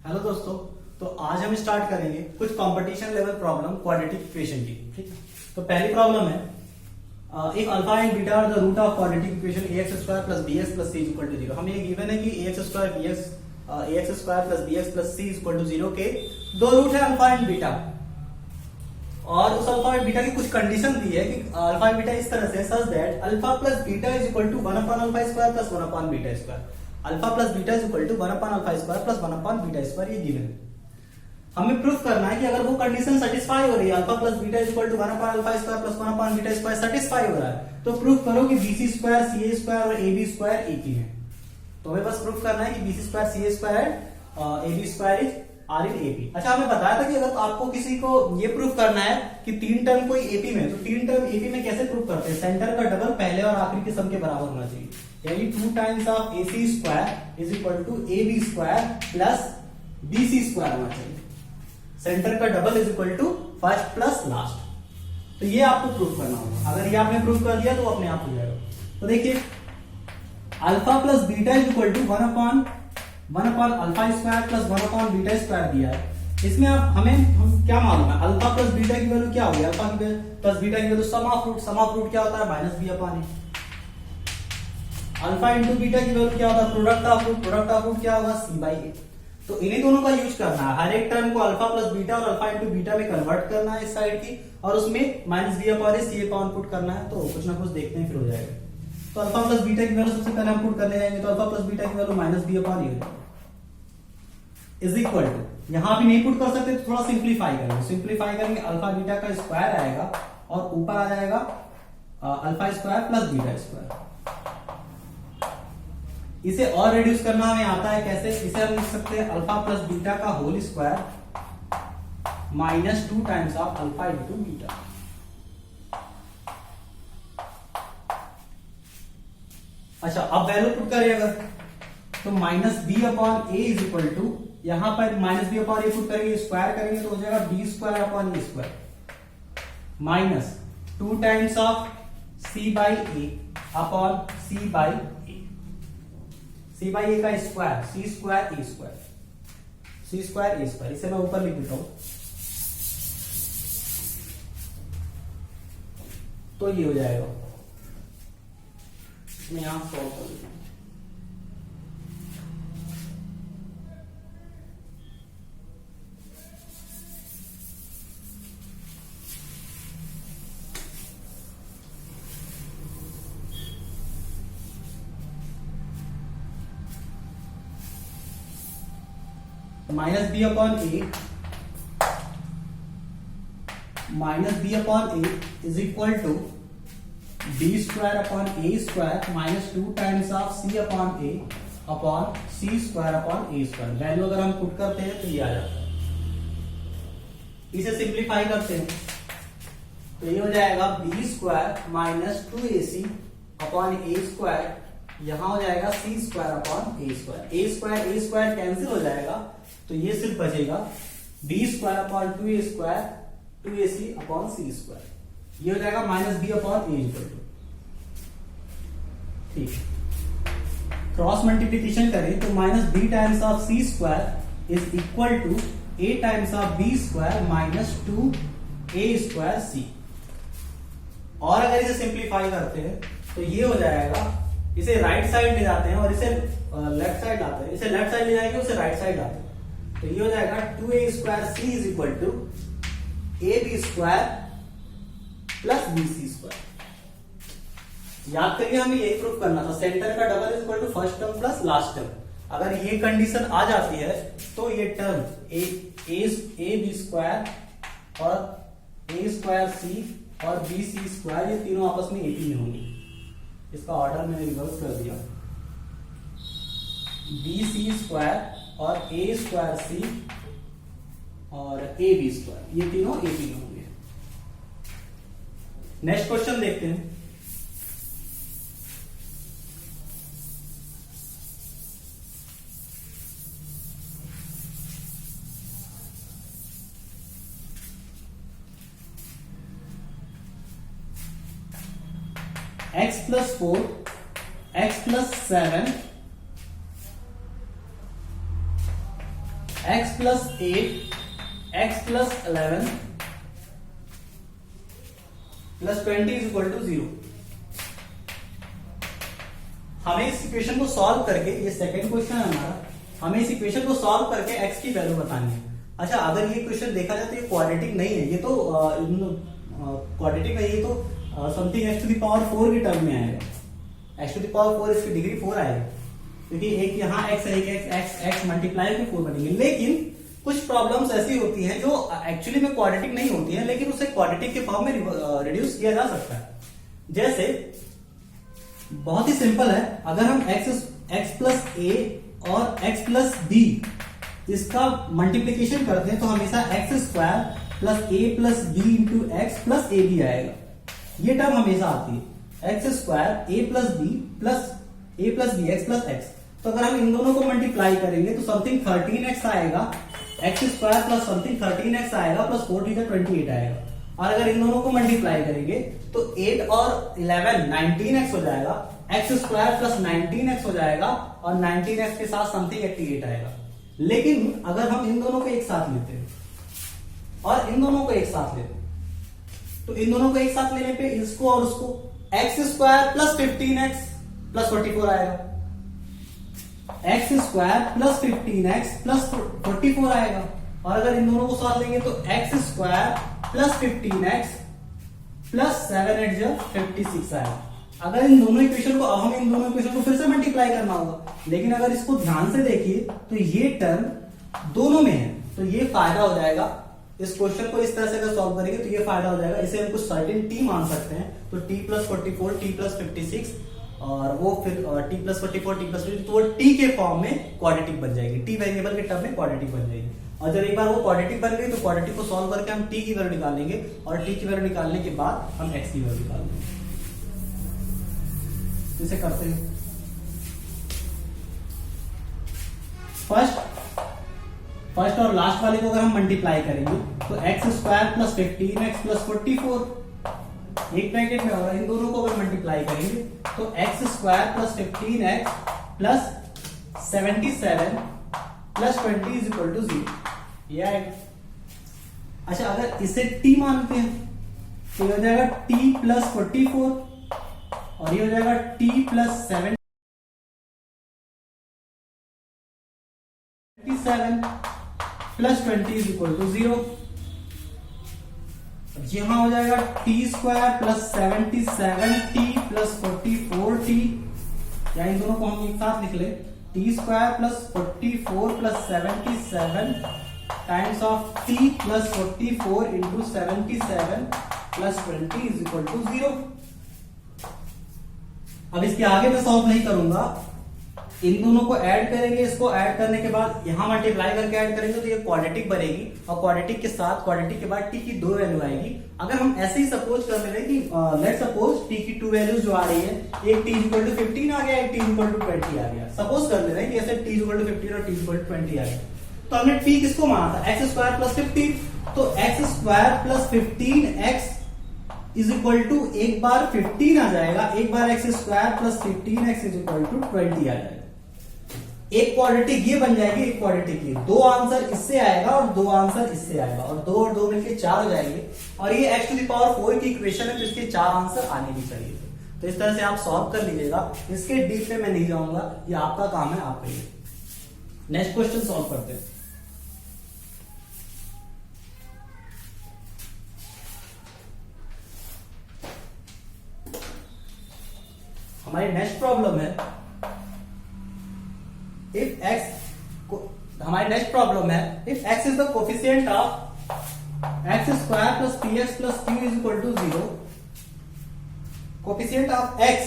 Hello दोस्तों, तो आज हम स्टार्ट करेंगे कुछ competition level problem quadratic equation की। ठीक है, तो पहली प्रॉब्लम है एक alpha and beta are the root of quadratic equation ax square plus bx plus c equal to 0। हमें ये गिवन है कि ax square plus bx plus c equal to 0 के दो रूट है अल्फा एंड बीटा, और उस अल्फा एंड बीटा की कुछ कंडीशन दी है कि अल्फा एंड बीटा इस तरह से such that alpha plus beta is equal to 1 upon alpha square plus 1 upon beta square. Alpha plus beta is equal to 1 upon alpha square plus 1 upon beta square, ये given है। हमें proof करना है कि अगर वो कंडीशन सेटिस्फाई हो रही है, alpha plus beta is equal to 1 upon alpha square plus 1 upon beta square satisfy हो रहा है, तो प्रूफ करो कि bc स्क्वायर ca स्क्वायर और ab स्क्वायर एक ही है। तो हमें बस प्रूफ करना है कि bc square ca square and ab square is are in AP. अच्छा, हमें बताया था कि अगर आपको किसी को ये प्रूफ करना है कि तीन टर्म कोई एपी में, तो तीन टर्म एपी में कैसे प्रूफ करते हैं? सेंटर का डबल पहले और आखिरी के सम के बराबर होना चाहिए, यानी 2 times of ac square is equal to ab square plus bc square होना चाहिए। सेंटर का double is equal to first plus last. तो ये आपको प्रूफ करना होगा। अगर ये आपने प्रूफ कर दिया तो अपने आप हो जाएगा। तो देखिए, alpha plus beta is equal to 1 upon alpha square plus 1 upon beta square दिया है। इसमें हम क्या मालूम है? अल्फा प्लस बीटा की वैल्यू क्या होगी? अल्फा प्लस बीटा की वैल्यू सम ऑफ रूट क्या होता है? Minus B upon A. Alpha into beta की वैल्यू क्या होता है? प्रोडक्ट ऑफ रूट क्या होगा? C by A. तो इन्हीं दोनों का यूज करना है। हर एक टर्म को अल्फा प्लस बीटा और अल्फा इंटू बीटा में कन्वर्ट करना है इस साइड की, और उसमें माइनस बी अपॉन ए सी अपॉन पुट करना है। तो कुछ ना कुछ देखते हैं, फिर हो जाएगा। तो अल्फा प्लस बीटा की वैल्यू सबसे पहले हम पुट करने जाएंगे, तो अल्फा प्लस बीटा की value minus B upon A is equal to, यहां भी नहीं पुट कर सकते तो थोड़ा सिंप्लीफाई करेंगे अल्फा बीटा का स्क्वायर आएगा और ऊपर आ जाएगा alpha square plus beta square. इसे और रिड्यूस करना हमें आता है कैसे? इसे हम लिख सकते हैं अल्फा प्लस बीटा का whole square minus 2 times of alpha into beta. अच्छा, अब वैल्यू पुट करिएगा तो minus B upon A is equal to, यहां पर minus B upon A put करेंगे, स्क्वायर करेंगे तो हो जाएगा B square upon A square minus 2 times of C by A upon C by A. C by A का square C square A square, C square A square. इसे मैं ऊपर लिख देता हूं, तो ये हो जाएगा। मैं यहां सॉल्व कर देता हूं। Minus B upon A is equal to B square upon A square minus 2 times of C upon A upon C square upon A square. Value अगर हम पुट करते हैं तो ये आ जाता है। इसे सिंप्लीफाई करते हैं तो ये हो जाएगा B square minus 2ac upon A square, यहां हो जाएगा C square upon A square cancel हो जाएगा, तो ये सिर्फ बचेगा B square upon 2a square 2ac upon C square. ये हो जाएगा minus B upon A equal to, ठीक। क्रॉस मल्टीप्लीकेशन करें तो minus B times of C square is equal to A times of B square minus 2a square C. और अगर इसे simplify करते हैं तो ये हो जाएगा, इसे राइट साइड ले जाते हैं और इसे लेफ्ट साइड लाते हैं, इसे लेफ्ट साइड ले जाएंगे, उसे राइट साइड लाते हैं, तो ये हो जाएगा 2a square C is equal to A B square plus B C square. याद करिए, हमें यही प्रूफ करना था, सेंटर का double is equal to first term plus last term. अगर ये कंडीशन आ जाती है तो ये टर्म ए बी स्क्वायर और ए स्क्वायर सी और बी सी स्क्वायर, ये तीनों आपस में एक ही में होंगे। इसका ऑर्डर मैंने रिवर्स कर दिया, बी सी स्क्वायर और ए स्क्वायर सी और ए बी स्क्वायर, ये तीनों एक ही में होंगे। नेक्स्ट क्वेश्चन देखते हैं। x plus 4, x plus 7, x x plus 8 x plus 11 plus 20 is equal to 0। हमें इस इक्वेशन को सॉल्व करके, ये सेकंड क्वेश्चन है हमारा, हमें इस इक्वेशन को सॉल्व करके x की वैल्यू बतानी है। अच्छा, अगर ये क्वेश्चन देखा जाए तो ये क्वाड्रेटिक नहीं है, ये तो क्वाड्रेटिक नहीं, ये तो something x to the power 4 की टर्म में आएगा। x टू द पावर 4 इसकी डिग्री 4 आएगी, क्योंकि एक यहाँ x है, एक x मल्टीप्लाई के 4 बनेंगे। लेकिन कुछ प्रॉब्लम्स ऐसी होती हैं जो एक्चुअली में क्वाड्रेटिक नहीं होती हैं, लेकिन उसे क्वाड्रेटिक के फॉर्म में रिड्यूस किया जा सकता है। जैसे बहुत ही सिंपल है, अगर हम x प्लस a और x प्लस b इसका मल्टीप्लीकेशन करते हैं तो हमेशा X square plus a plus b into X plus A B आएगा। ये टर्म हमेशा आती है, X square a plus B plus a plus B X plus X. तो अगर हम इन दोनों को मल्टीप्लाई करेंगे तो समथिंग 13x आएगा, x square plus something 13x आएगा प्लस 4 थीटा 28 आएगा। और अगर इन दोनों को मल्टीप्लाई करेंगे तो 8 और 11 19x हो जाएगा, एक्स स्क्वायर प्लस 19x हो जाएगा और 19x के साथ समथिंग 88 आएगा। लेकिन अगर हम इन दोनों को एक साथ लेते हैं और इन दोनों को एक साथ लेते हैं तो इन दोनों को एक साथ लेने पे इसको और उसको x square plus 15x plus 44 आएगा, x square plus 15x plus 44 आएगा। और अगर इन दोनों को साथ लेंगे तो X square plus 15x plus 7 56 आएगा। अगर इन दोनों इक्वेशन को, अब हम इन दोनों इक्वेशन को फिर से मल्टीप्लाई करना होगा, लेकिन अगर इसको ध्यान से देखिए तो ये टर्म दोनों में है, तो ये फायदा हो जाएगा। इस क्वेश्चन को इस तरह से अगर सॉल्व करेंगे तो ये फायदा हो जाएगा। इसे हम कुछ सर्टेन टी मान सकते हैं, तो t प्लस 44 t प्लस 56 और वो फिर t प्लस 44 t प्लस 56, तो वो t के फॉर्म में क्वाड्रेटिक बन जाएगी, t वेरिएबल के टर्म में क्वाड्रेटिक बन जाएगी। और जब एक बार वो क्वाड्रेटिक बन गई तो क्वाड्रेटिक को सॉल्व करके हम t की वैल्यू निकालेंगे और t की वैल्यू निकालने के बाद हम x की वैल्यू निकालेंगे। इसे करते हैं। फर्स्ट और लास्ट वाले को अगर हम मल्टीप्लाई करेंगे तो X square plus 15x plus 44 एक ब्रैकेट में होगा। इन दोनों को अगर मल्टीप्लाई करेंगे तो X square plus 15x plus 77 plus 20 is equal to 0, ये आएगा। अच्छा, अगर इसे t मानते हैं तो हो जाएगा t प्लस 44 और ये हो जाएगा t plus 77 plus 20 is equal to 0। यहां हो जाएगा t square plus 77t plus 44t, या इन दोनों को हम एक साथ लिख ले, t square plus 44 plus 77 times of t plus 44 into 77 plus 20 is equal to 0। अब इसके आगे मैं सॉल्व नहीं करूंगा, इन दोनों को ऐड करेंगे, इसको ऐड करने के बाद यहां मल्टीप्लाई करके ऐड करेंगे तो ये क्वाड्रेटिक बनेगी और क्वाड्रेटिक के साथ क्वाड्रेटिक के बाद t की 2 वैल्यू आएगी। अगर हम ऐसे ही सपोज कर ले रहे हैं कि लेट्स सपोज t की 2 वैल्यूज जो आ रही है, एक t इक्वल टू 15 आ गया, एक t इक्वल टू 20 आ गया। सपोज कर ले रहे हैं कि ऐसे t इक्वल टू 15 और t इक्वल टू 20 आ गया, तो हमने t किसको माना था, एक्स स्क्वायर प्लस 15, तो X square plus 15x is equal to एक बार 15 आ जाएगा, एक बार X square plus 15x is equal to 20 आ जाएगा। एक क्वाड्रेटिक ये बन जाएगी, एक क्वाड्रेटिक ये, दो आंसर इससे आएगा और दो आंसर इससे आएगा और दो मिलके 4 हो जाएंगे। और ये x टू द पावर 4 की इक्वेशन है, तो इसके 4 आंसर आने भी चाहिए। तो इस तरह से आप सॉल्व कर लीजिएगा, इसके डीप में मैं नहीं जाऊंगा, ये आपका काम है, आप करिए। नेक्स्ट क्वेश्चन सॉल्व करते हैं। हमारी नेक्स्ट प्रॉब्लम है, if x is the coefficient of x square plus px plus q is equal to 0, coefficient of x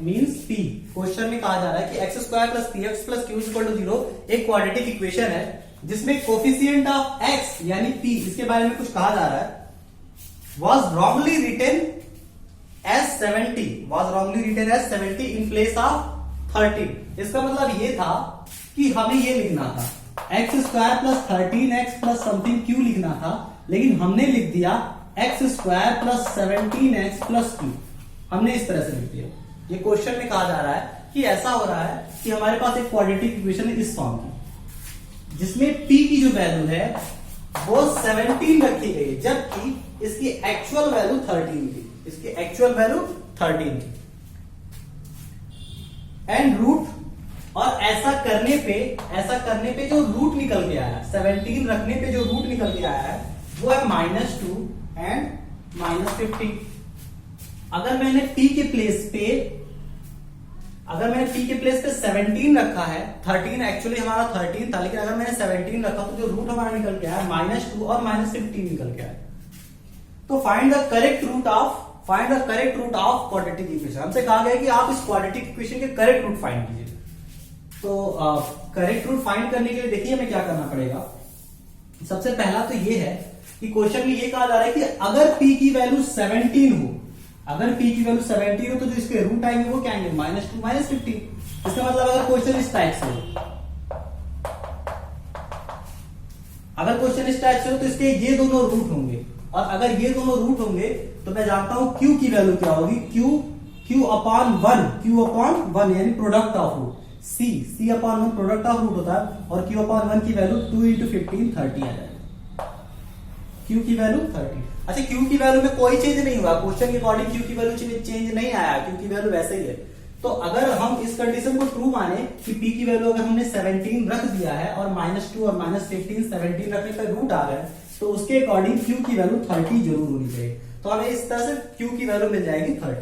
means p। Question में कहा जा रहा है कि x square plus px plus q is equal to 0 एक quadratic equation है जिसमें coefficient of x यानी p, इसके बारे में कुछ कहा जा रहा है, was wrongly written as 70 in place of 13। इसका मतलब ये था कि हमें ये लिखना था x square plus 13x plus something q लिखना था, लेकिन हमने लिख दिया x square plus 17x plus q, हमने इस तरह से लिख दिया। ये क्वेश्चन में कहा जा रहा है कि ऐसा हो रहा है कि हमारे पास एक क्वाड्रेटिक इक्वेशन है इस फॉर्म की, जिसमें p की जो वैल्यू है वो 17 रखी गई, जबकि इसकी एक्चुअल वैल्यू 13 थी, इसकी एक्चुअल वैल्यू 13 थी। एंड रूट, और ऐसा करने पे जो रूट निकल के आया, 17 रखने पे जो रूट निकल के आया है वो है -2 एंड -15। अगर मैंने p के प्लेस पे 17 रखा है, 13 एक्चुअली हमारा 13 था, लेकिन अगर मैंने 17 रखा तो जो रूट हमारा निकल के आया -2 और -15 निकल के आया। तो find the correct root of quadratic equation. हमसे कहा गया कि आप इस क्वाड्रेटिक इक्वेशन के करेक्ट रूट फाइंड कीजिए। तो करेक्ट रूट फाइंड करने के लिए देखिए हमें क्या करना पड़ेगा। सबसे पहला तो ये है कि क्वेश्चन में ये कहा जा रहा है कि अगर p की वैल्यू 17 हो, अगर p की वैल्यू 17 हो तो जो इसके रूट आएंगे वो क्या आएंगे, -2 -15। इसका मतलब अगर क्वेश्चन इस टाइप से हो, तो इसके ये दोनों रूट होंगे, और अगर ये दोनों रूट होंगे तो मैं जानता हूं q की वैल्यू क्या होगी, q अपॉन 1 यानी product of root, c upon 1 product of root होता है, और q अपॉन 1 की वैल्यू 2 × 15 30 आ जाएगा, q की वैल्यू 30। अच्छा, q की वैल्यू में कोई चेंज नहीं हुआ, क्वेश्चन के अकॉर्डिंग q की वैल्यू चेंज नहीं आया, q की वैल्यू वैसे ही है। तो अगर हम इस कंडीशन को ट्रू माने कि p की वैल्यू अगर हमने 17 रख दिया है और -2 और -15 17 रखने पर रूट आ गए, तो उसके अकॉर्डिंग q की वैल्यू 30 जरूर होनी चाहिए। तो हमें इस तरह से q की वैल्यू मिल जाएगी 30।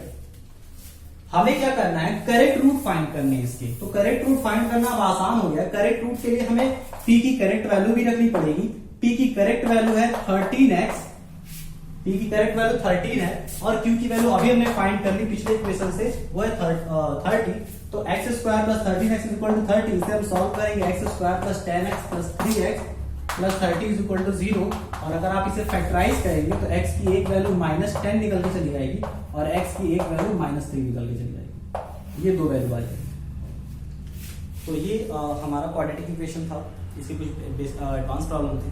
हमें क्या करना है, करेक्ट रूट फाइंड करने इसके। तो करेक्ट रूट फाइंड करना अब आसान हो गया। करेक्ट रूट के लिए हमें p की करेक्ट वैल्यू भी रखनी पड़ेगी। p की करेक्ट वैल्यू है 13x, p की करेक्ट वैल्यू 13 है, और q की वैल्यू अभी हमने फाइंड कर ली पिछले इक्वेशन से, वो है 30। तो x² + 13x = 30, इसे हम सॉल्व करेंगे, x² + 10x + 3x + 30 = 0। और अगर आप इसे फैक्टराइज करेंगे तो x की एक वैल्यू -10 निकल के चली जाएगी और x की एक वैल्यू -3 निकल के चली जाएगी, ये दो वैल्यू आ जाएगी। तो ये हमारा क्वाड्रेटिक इक्वेशन था, इसकी कुछ एडवांस प्रॉब्लम थी।